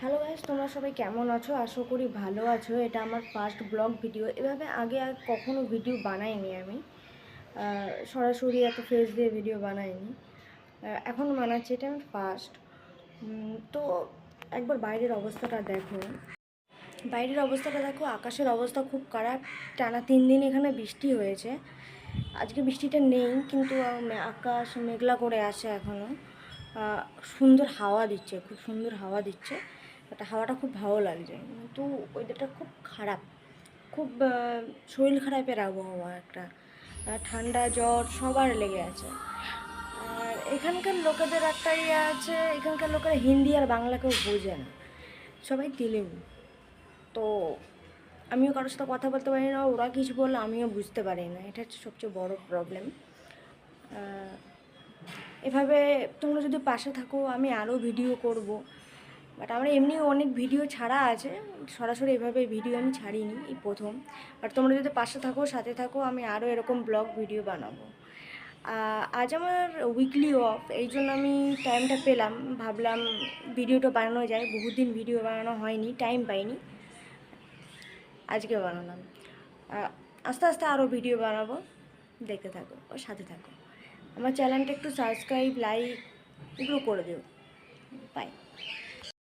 Hello guys, তোমরা সবাই কেমন আছো? আশা করি ভালো আছো। এটা আমার ফার্স্ট ব্লগ ভিডিও। এভাবে আগে আর কখনো ভিডিও বানাইনি আমি। সরাসরি এত ফেস দিয়ে ভিডিও বানাইনি। এখন বানাচ্ছি, এটা আমি ফার্স্ট। তো একবার বাইরের অবস্থাটা দেখো। বাইরের অবস্থাটা দেখো, আকাশের অবস্থা খুব খারাপ। টানা 3 দিন এখানে বৃষ্টি হয়েছে। আজকে বৃষ্টিটা নেই, কিন্তু আকাশ মেঘলা করে আছে এখনও। সুন্দর হাওয়া দিচ্ছে, খুব সুন্দর হাওয়া দিচ্ছে। এটা হাওয়াটা খুব ভালো লাগছে, কিন্তু ওয়েদারটা খুব খারাপ। খুব শরীর খারাপের আবহাওয়া একটা। ঠান্ডা জ্বর সবার লেগে আছে। আর এখানকার লোকেদের একটা ইয়ে আছে, এখানকার লোকেরা হিন্দি আর বাংলা কেউ বোঝে না, সবাই তেলেগু। তো আমিও কারোর সাথে কথা বলতে পারি না, ওরা কিছু বললে আমিও বুঝতে পারি না। এটা হচ্ছে সবচেয়ে বড় প্রবলেম। এভাবে তোমরা যদি পাশে থাকো, আমি আরও ভিডিও করব। বাট আমার এমনি অনেক ভিডিও ছাড়া আছে, সরাসরি এভাবে ভিডিও আমি ছাড়িনি, এই প্রথম। বাট তোমরা যদি পাশে থাকো, সাথে থাকো, আমি আরও এরকম ব্লগ ভিডিও বানাবো। আজ আমার উইকলি অফ, এই জন্য আমি টাইমটা পেলাম, ভাবলাম ভিডিওটা বানানো যায়। বহুদিন ভিডিও বানানো হয়নি, টাইম পাইনি, আজকে বানালাম। আস্তে আস্তে আরও ভিডিও বানাবো, দেখতে থাকো ও সাথে থাকো। আমার চ্যানেলটা একটু সাবস্ক্রাইব, লাইক এগুলো করে দিও। বাই।